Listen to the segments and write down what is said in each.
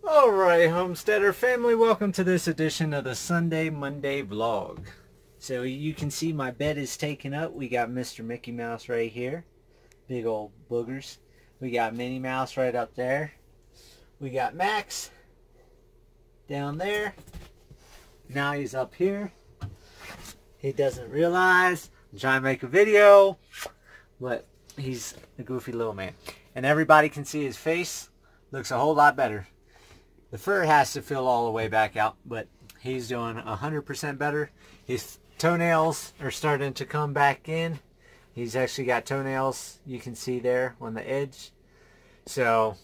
Alright, Homesteader family, welcome to this edition of the Sunday Monday vlog. So you can see my bed is taken up. We got Mr. Mickey Mouse right here. Big old boogers. We got Minnie Mouse right up there. We got Max down there. Now he's up here. He doesn't realize I'm trying to make a video, but he's a goofy little man. And everybody can see his face. Looks a whole lot better. The fur has to fill all the way back out, but he's doing 100% better. His toenails are starting to come back in. He's actually got toenails you can see there on the edge. So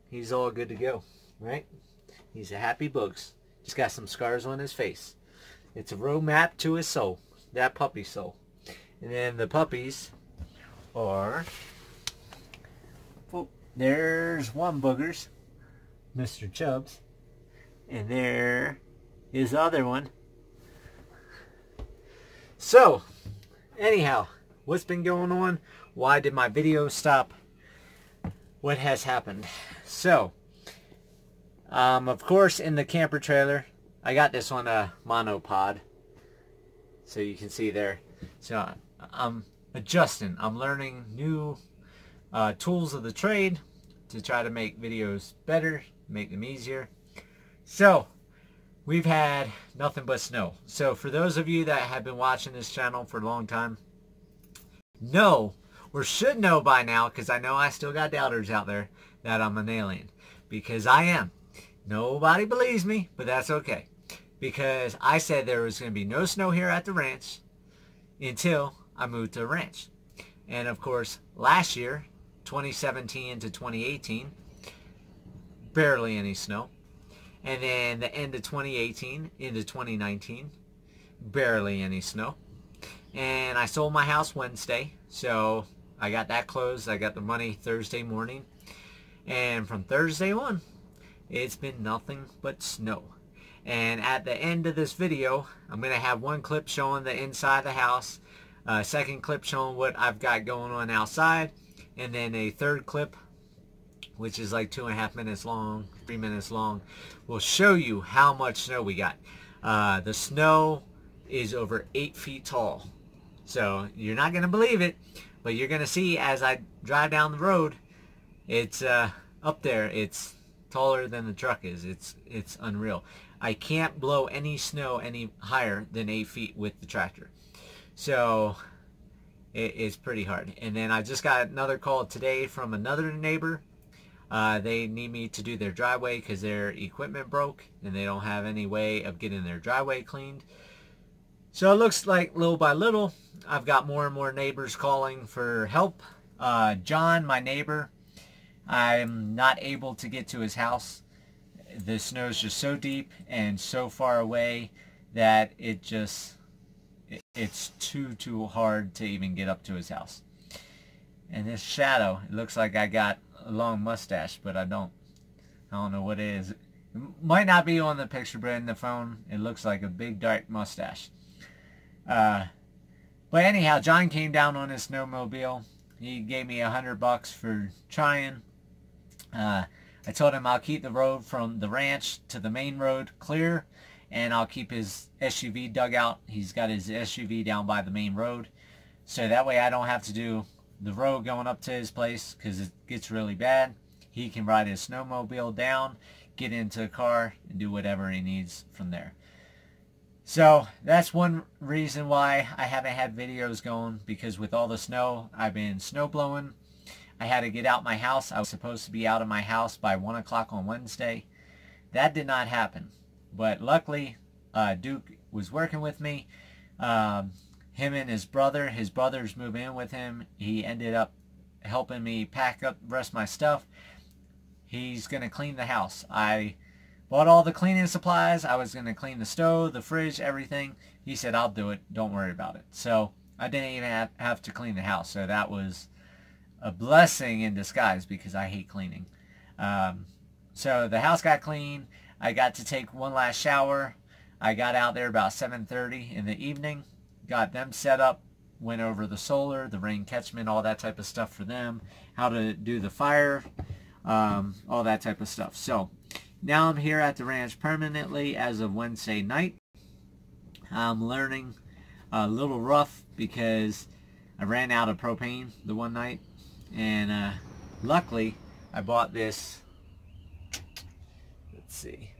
he's all good to go, right? He's a happy boogs. Just got some scars on his face. It's a roadmap to his soul, that puppy soul. And then the puppies are, oh, there's one boogers. Mr. Chubbs, and there is the other one. So anyhow, what's been going on? Why did my video stop? What has happened? So of course, in the camper trailer, I got this on a monopod, so you can see there. So I'm adjusting, I'm learning new tools of the trade to try to make videos better, make them easier. So we've had nothing but snow. So for those of you that have been watching this channel for a long time, know or should know by now, because I know I still got doubters out there, that I'm an alien, because I am. Nobody believes me, but that's okay, because I said there was going to be no snow here at the ranch until I moved to a ranch. And of course, last year, 2017 to 2018, barely any snow. And then the end of 2018 into 2019, barely any snow. And I sold my house Wednesday, so I got that closed. I got the money Thursday morning. And from Thursday on, it's been nothing but snow. And at the end of this video, I'm going to have one clip showing the inside of the house, second clip showing what I've got going on outside, and then a third clip, which is like 2.5 minutes long, 3 minutes long, will show you how much snow we got. The snow is over 8 feet tall. So you're not going to believe it, but you're going to see as I drive down the road. It's up there. It's taller than the truck is. It's unreal. I can't blow any snow any higher than 8 feet with the tractor. So it's pretty hard. And then I just got another call today from another neighbor. They need me to do their driveway because their equipment broke and they don't have any way of getting their driveway cleaned. So it looks like little by little I've got more and more neighbors calling for help. John, my neighbor, I'm not able to get to his house. The snow is just so deep and so far away that it's too hard to even get up to his house. And this shadow, it looks like I got a long mustache, but I don't know what it is. It might not be on the picture, but in the phone it looks like a big dark mustache. But anyhow, John came down on his snowmobile. He gave me $100 for trying. I told him I'll keep the road from the ranch to the main road clear, and I'll keep his SUV dugout. He's got his SUV down by the main road, so that way I don't have to do the road going up to his place because it gets really bad. He can ride his snowmobile down, get into a car, and do whatever he needs from there. So that's one reason why I haven't had videos going, because with all the snow, I've been snow blowing. I had to get out my house. I was supposed to be out of my house by 1 o'clock on Wednesday. That did not happen. But luckily, Duke was working with me. Him and his brother's moving in with him. He ended up helping me pack up the rest of my stuff. He's going to clean the house. I bought all the cleaning supplies. I was going to clean the stove, the fridge, everything. He said, I'll do it. Don't worry about it. So I didn't even have to clean the house. So that was a blessing in disguise because I hate cleaning. So the house got clean. I got to take one last shower. I got out there about 7:30 in the evening. Got them set up, went over the solar, the rain catchment, all that type of stuff for them, how to do the fire, all that type of stuff. So now I'm here at the ranch permanently as of Wednesday night. I'm learning a little rough because I ran out of propane the one night, and luckily I bought this, let's see,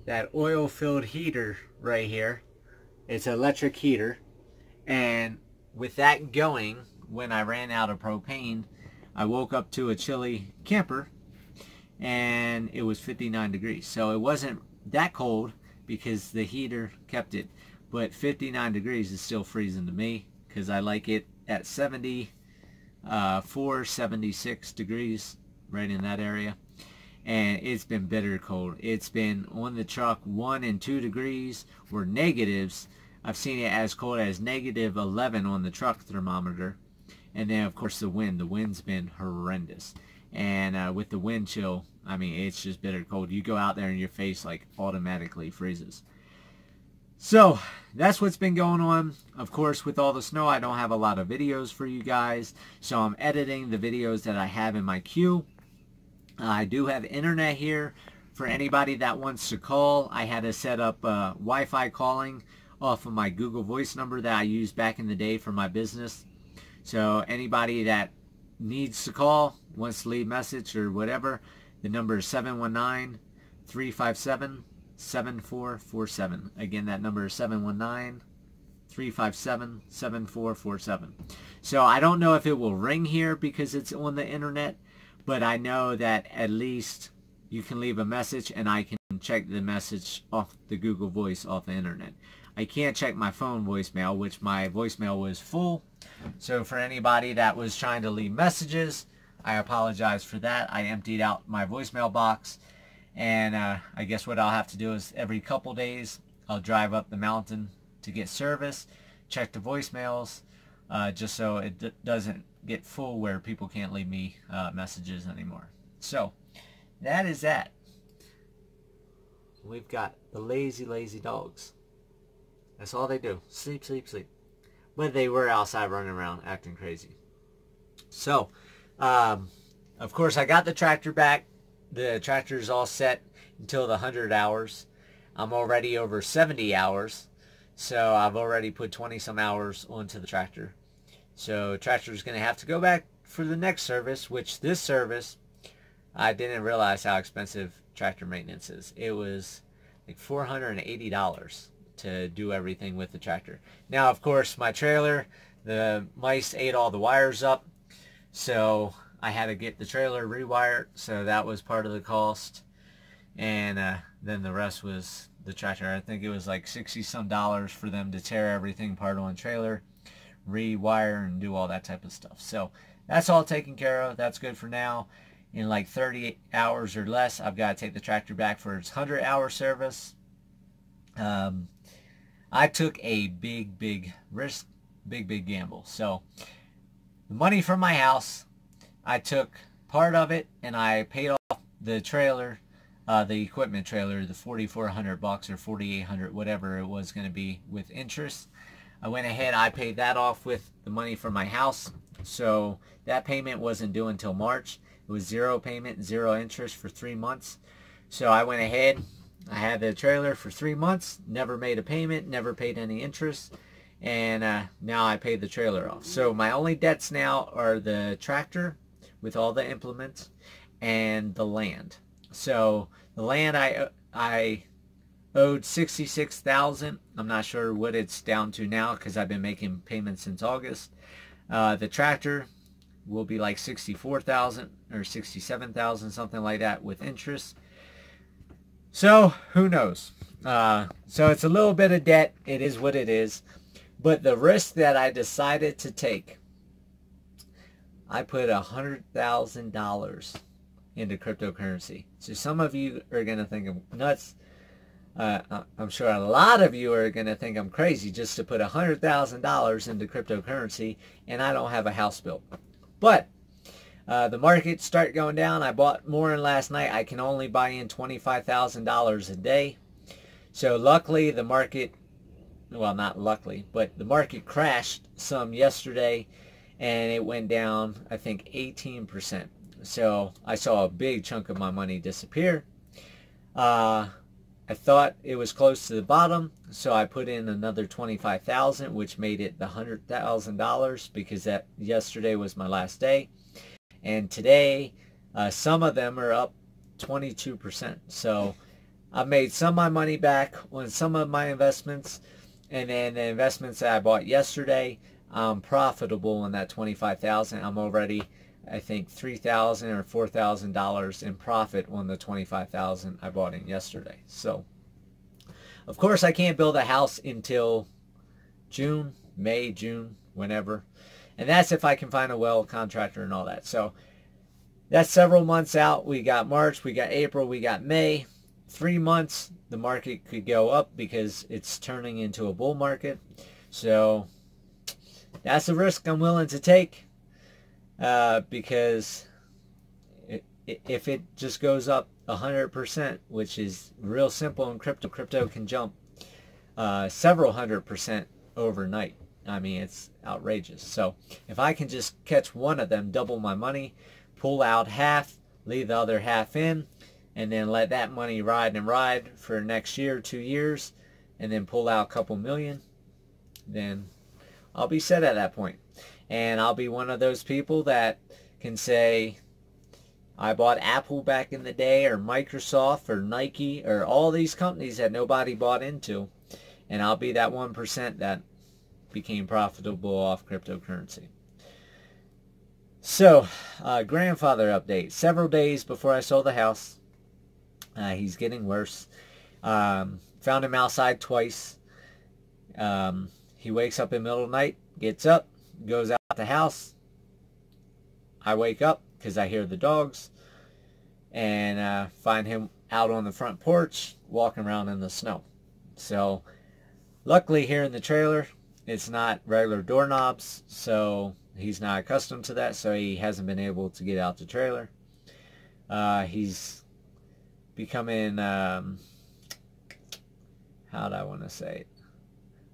that oil-filled heater right here. It's an electric heater, and with that going, when I ran out of propane, I woke up to a chilly camper, and it was 59 degrees. So it wasn't that cold because the heater kept it, but 59 degrees is still freezing to me because I like it at 74, 76 degrees, right in that area. And it's been bitter cold. It's been on the truck 1 and 2 degrees or negatives. I've seen it as cold as -11 on the truck thermometer. And then of course the wind. The wind's been horrendous. And with the wind chill, I mean, it's just bitter cold. You go out there and your face like automatically freezes. So that's what's been going on. Of course, with all the snow, I don't have a lot of videos for you guys. So I'm editing the videos that I have in my queue. I do have internet here for anybody that wants to call. I had to set up Wi-Fi calling off of my Google Voice number that I used back in the day for my business. So anybody that needs to call, wants to leave a message or whatever, the number is 719-357-7447. Again, that number is 719-357-7447. So I don't know if it will ring here because it's on the internet, but I know that at least you can leave a message and I can check the message off the Google Voice off the internet. I can't check my phone voicemail, which my voicemail was full. So for anybody that was trying to leave messages, I apologize for that. I emptied out my voicemail box, and I guess what I'll have to do is every couple days I'll drive up the mountain to get service, check the voicemails, just so it doesn't get full where people can't leave me messages anymore. So that is that. We've got the lazy dogs. That's all they do. Sleep, sleep, sleep. But they were outside running around acting crazy. So, of course, I got the tractor back. The tractor's all set until the 100 hours. I'm already over 70 hours. So I've already put 20 some hours onto the tractor. So tractor's going to have to go back for the next service, which this service, I didn't realize how expensive tractor maintenance is. It was like $480 to do everything with the tractor. Now, of course, my trailer, the mice ate all the wires up, so I had to get the trailer rewired, so that was part of the cost. And then the rest was the tractor. I think it was like $60 some for them to tear everything apart on trailer, rewire, and do all that type of stuff. So that's all taken care of. That's good for now. In like 30 hours or less, I've got to take the tractor back for its 100-hour service. I took a big risk, big gamble. So the money from my house, I took part of it and I paid off the trailer, the equipment trailer, the $4,400 or $4,800, whatever it was going to be, with interest. I went ahead, I paid that off with the money from my house. So that payment wasn't due until March. It was 0 payment, 0 interest for 3 months. So I went ahead, I had the trailer for 3 months, never made a payment, never paid any interest, and now I paid the trailer off. So my only debts now are the tractor with all the implements and the land. So the land I owed $66,000. I'm not sure what it's down to now because I've been making payments since August. The tractor will be like $64,000 or $67,000, something like that, with interest. So who knows? So it's a little bit of debt. It is what it is. But the risk that I decided to take, I put $100,000 into cryptocurrency. So some of you are going to think I'm nuts. I'm sure a lot of you are going to think I'm crazy just to put $100,000 into cryptocurrency, and I don't have a house built. But the market started going down. I bought more in last night. I can only buy in $25,000 a day. So luckily the market, well, not luckily, but the market crashed some yesterday, and it went down, I think, 18%. So I saw a big chunk of my money disappear. I thought it was close to the bottom, so I put in another $25,000, which made it the $100,000 because that yesterday was my last day. And today, some of them are up 22%. So I made some of my money back on some of my investments, and then the investments that I bought yesterday, I'm profitable in that $25,000. I'm already, I think, $3,000 or $4,000 in profit on the $25,000 I bought in yesterday. So, of course, I can't build a house until June, May, June, whenever. And that's if I can find a well contractor and all that. So, that's several months out. We got March, we got April, we got May. 3 months, the market could go up because it's turning into a bull market. So, that's a risk I'm willing to take. Because if it just goes up 100%, which is real simple in crypto can jump several 100% overnight. I mean, it's outrageous. So if I can just catch one of them, double my money, pull out half, leave the other half in, and then let that money ride and ride for next year, 2 years, and then pull out a couple million, then I'll be set at that point. And I'll be one of those people that can say, I bought Apple back in the day, or Microsoft, or Nike, or all these companies that nobody bought into. And I'll be that 1% that became profitable off cryptocurrency. So, grandfather update. Several days before I sold the house, he's getting worse. Found him outside twice. He wakes up in the middle of the night, gets up, goes out the house. I wake up because I hear the dogs, and find him out on the front porch walking around in the snow. So luckily here in the trailer it's not regular doorknobs, so he's not accustomed to that, so he hasn't been able to get out the trailer. He's becoming how do I want to say it,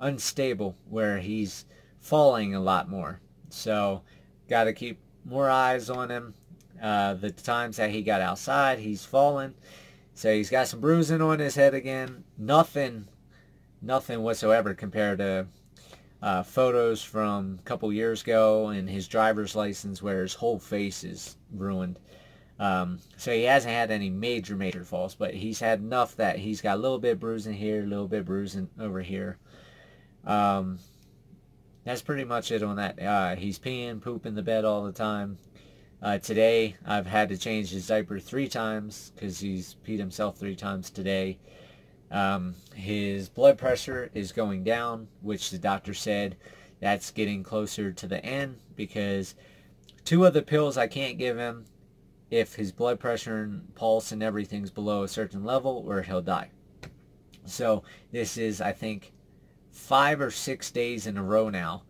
unstable, where he's falling a lot more. So got to keep more eyes on him. The times that he got outside, he's fallen. So he's got some bruising on his head again. Nothing whatsoever compared to photos from a couple years ago and his driver's license where his whole face is ruined. So he hasn't had any major falls, but he's had enough that he's got a little bit bruising here, a little bit bruising over here. That's pretty much it on that. He's peeing, pooping the bed all the time. Today, I've had to change his diaper 3 times because he's peed himself 3 times today. His blood pressure is going down, which the doctor said that's getting closer to the end, because 2 of the pills I can't give him if his blood pressure and pulse and everything's below a certain level, or he'll die. So this is, I think, 5 or 6 days in a row now.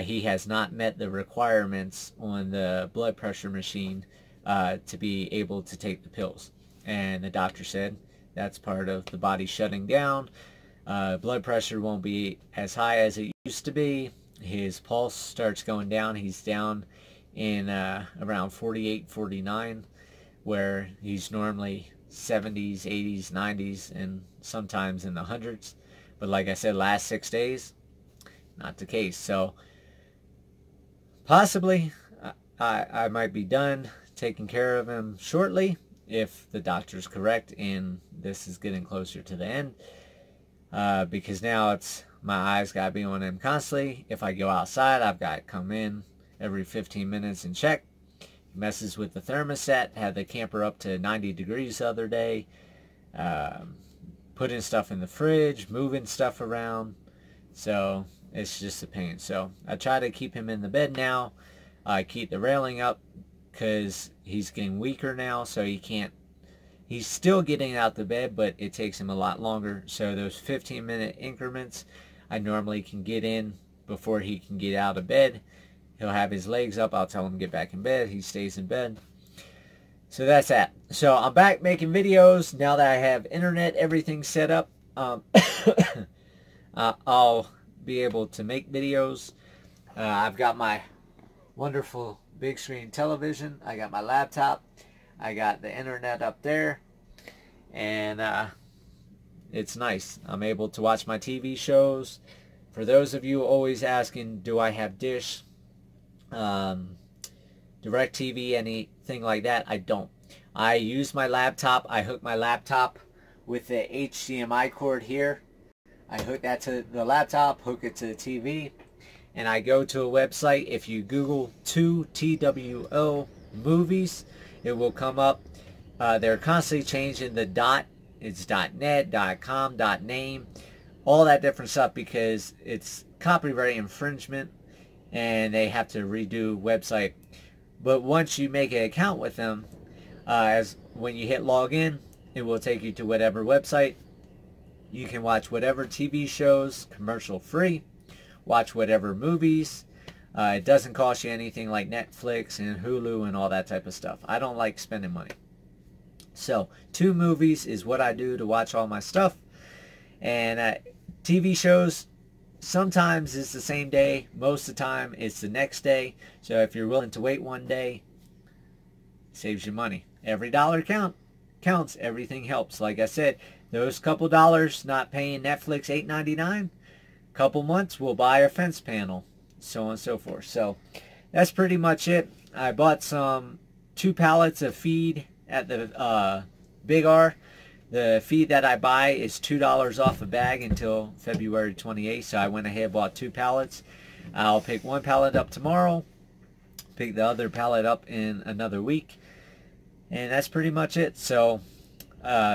He has not met the requirements on the blood pressure machine to be able to take the pills. And the doctor said that's part of the body shutting down. Blood pressure won't be as high as it used to be. His pulse starts going down. He's down in around 48, 49, where he's normally 70s, 80s, 90s, and sometimes in the hundreds. But like I said, last 6 days, not the case. So possibly I might be done taking care of him shortly if the doctor's correct and this is getting closer to the end. Because now it's my eyes got to be on him constantly. If I go outside, I've got to come in every 15 minutes and check. He messes with the thermostat. Had the camper up to 90 degrees the other day. Putting stuff in the fridge, moving stuff around. So it's just a pain. So I try to keep him in the bed now. I keep the railing up because he's getting weaker now, so he can't. He's still getting out the bed, but it takes him a lot longer. So those 15-minute increments, I normally can get in before he can get out of bed. He'll have his legs up. I'll tell him to get back in bed. He stays in bed. So that's that. So I'm back making videos now that I have internet, everything set up. I'll be able to make videos. I've got my wonderful big screen television. I got my laptop. I got the internet up there. and it's nice. I'm able to watch my TV shows. For those of you always asking, do I have Dish, DirecTV, anything like that? I don't. I use my laptop. I hook my laptop with the HDMI cord here. I hook that to the laptop, hook it to the TV, and I go to a website. If you Google 2TWO movies, it will come up. They're constantly changing the dot. It's .net, .com, .name, all that different stuff because it's copyright infringement and they have to redo website. But once you make an account with them, when you hit login, it will take you to whatever website. You can watch whatever TV shows commercial free, watch whatever movies. It doesn't cost you anything like Netflix and Hulu and all that type of stuff. I don't like spending money. So 2 movies is what I do to watch all my stuff. And TV shows, sometimes it's the same day. Most of the time it's the next day. So if you're willing to wait one day, it saves you money. Every dollar counts. Everything helps. Like I said, those couple dollars not paying Netflix $8.99, couple months we'll buy a fence panel, so on and so forth. So that's pretty much it. I bought 2 pallets of feed at the Big R. The feed that I buy is $2 off a bag until February 28th, so I went ahead and bought 2 pallets. I'll pick 1 pallet up tomorrow, pick the other pallet up in another week, and that's pretty much it. So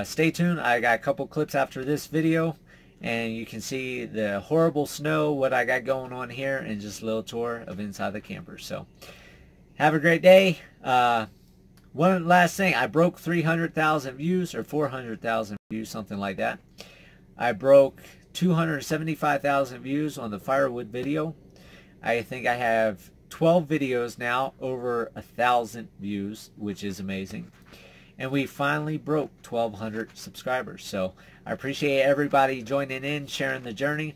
stay tuned. I got a couple clips after this video, and you can see the horrible snow, what I got going on here, and just a little tour of inside the camper. So have a great day. One last thing, I broke 300,000 views or 400,000 views, something like that. I broke 275,000 views on the firewood video. I think I have 12 videos now over 1,000 views, which is amazing. And we finally broke 1,200 subscribers. So I appreciate everybody joining in, sharing the journey,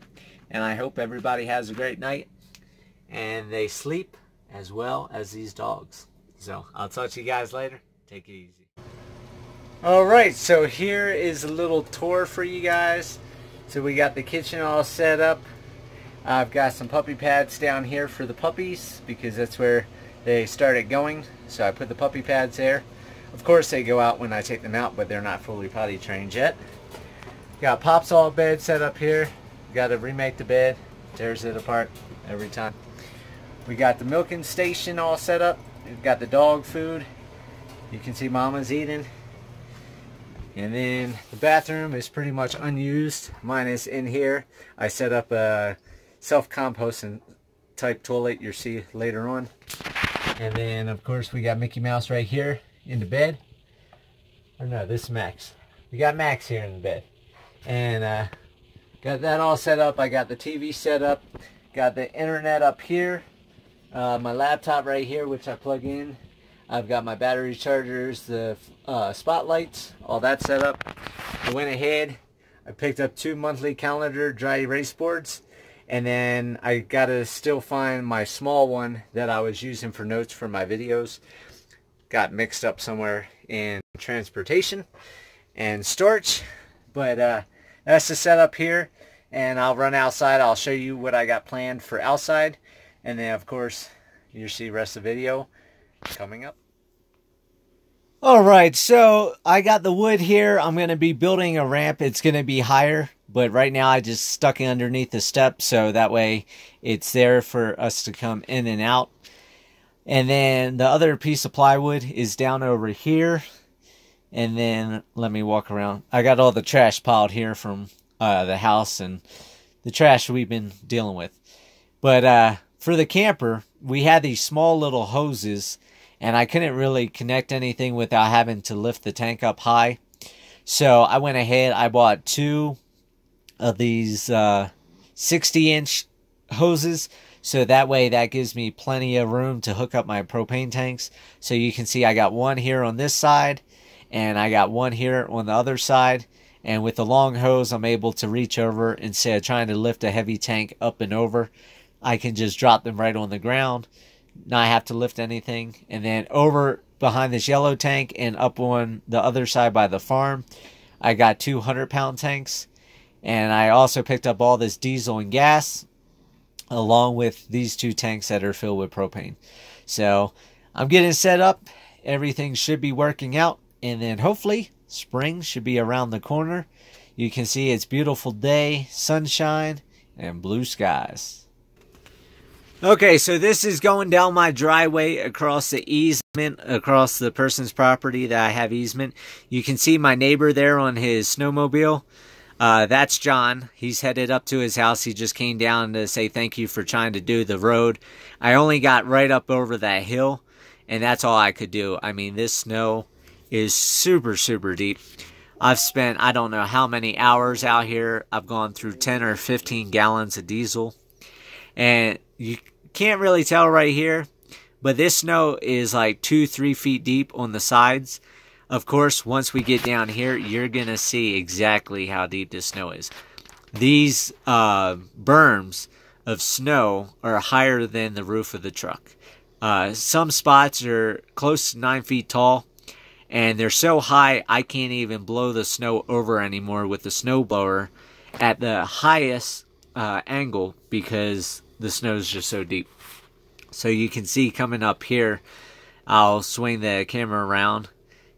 and I hope everybody has a great night and they sleep as well as these dogs. So I'll talk to you guys later. Take it easy. Alright, so here is a little tour for you guys. So we got the kitchen all set up. I've got some puppy pads down here for the puppies because that's where they started going. So I put the puppy pads there. Of course they go out when I take them out, but they're not fully potty trained yet. Got Pop's all bed set up here. Got to remake the bed. Tears it apart every time. We got the milking station all set up. We've got the dog food. You can see Mama's eating. And then the bathroom is pretty much unused. Mine is in here. I set up a self-composting type toilet you'll see later on. And then of course we got Mickey Mouse right here in the bed. Or no, this is Max. We got Max here in the bed. And got that all set up. I got the TV set up. Got the internet up here. My laptop right here, which I plug in. I've got my battery chargers, the spotlights, all that set up. I went ahead, I picked up 2 monthly calendar dry erase boards, and then I gotta still find my small one that I was using for notes for my videos. Got mixed up somewhere in transportation and storage, but that's the setup here. And I'll run outside. I'll show you what I got planned for outside. And then, of course, you'll see the rest of the video coming up. Alright, so I got the wood here. I'm going to be building a ramp. It's going to be higher. But right now I just stuck it underneath the steps. So that way it's there for us to come in and out. And then the other piece of plywood is down over here. And then let me walk around. I got all the trash piled here from the house and the trash we've been dealing with. But for the camper, we had these small little hoses, and I couldn't really connect anything without having to lift the tank up high. So I went ahead, I bought 2 of these 60-inch hoses. So that way that gives me plenty of room to hook up my propane tanks. So you can see I got one here on this side, and I got one here on the other side. And with the long hose, I'm able to reach over instead of trying to lift a heavy tank up and over. I can just drop them right on the ground, not have to lift anything. And then over behind this yellow tank and up on the other side by the farm, I got 200-pound tanks. And I also picked up all this diesel and gas, along with these 2 tanks that are filled with propane. So I'm getting set up. Everything should be working out. And then hopefully spring should be around the corner. You can see it's a beautiful day, sunshine, and blue skies. Okay, so this is going down my driveway across the easement, across the person's property that I have easement. You can see my neighbor there on his snowmobile. That's John. He's headed up to his house. He just came down to say thank you for trying to do the road. I only got right up over that hill, and that's all I could do. I mean, this snow is super, super deep. I've spent, I don't know how many hours out here. I've gone through 10 or 15 gallons of diesel. And you can't really tell right here, but this snow is like 2-3 feet deep on the sides. Of course, once we get down here, you're going to see exactly how deep this snow is. These berms of snow are higher than the roof of the truck. Some spots are close to 9 feet tall, and they're so high I can't even blow the snow over anymore with the snowblower at the highest angle because the snow is just so deep. So you can see coming up here, I'll swing the camera around,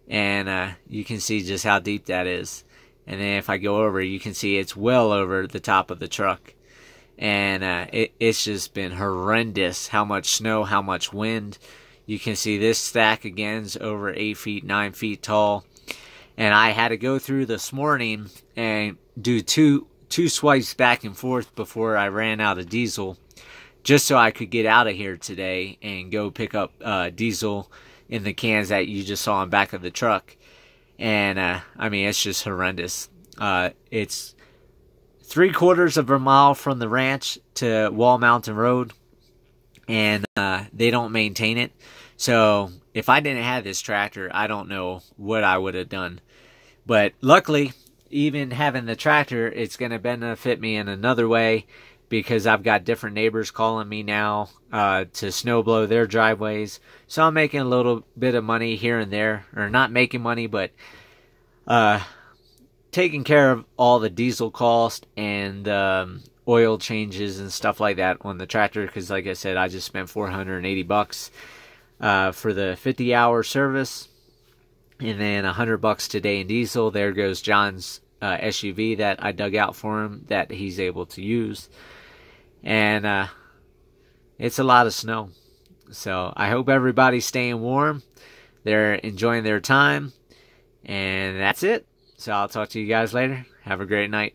and you can see just how deep that is. And then if I go over, you can see it's well over the top of the truck. And it's just been horrendous how much snow, how much wind. You can see this stack again is over 8 feet, 9 feet tall. And I had to go through this morning and do two swipes back and forth before I ran out of diesel, just so I could get out of here today and go pick up diesel in the cans that you just saw on back of the truck. And I mean, it's just horrendous. It's 3/4 of a mile from the ranch to Wall Mountain Road, and they don't maintain it. So if I didn't have this tractor, I don't know what I would have done. But luckily, even having the tractor, it's going to benefit me in another way, because I've got different neighbors calling me now to snow blow their driveways. So I'm making a little bit of money here and there. Or not making money, but taking care of all the diesel cost and oil changes and stuff like that on the tractor. Because like I said, I just spent $480 for the 50-hour service. And then $100 today in diesel. There goes John's SUV that I dug out for him that he's able to use. And it's a lot of snow. So I hope everybody's staying warm. They're enjoying their time. And that's it. So I'll talk to you guys later. Have a great night.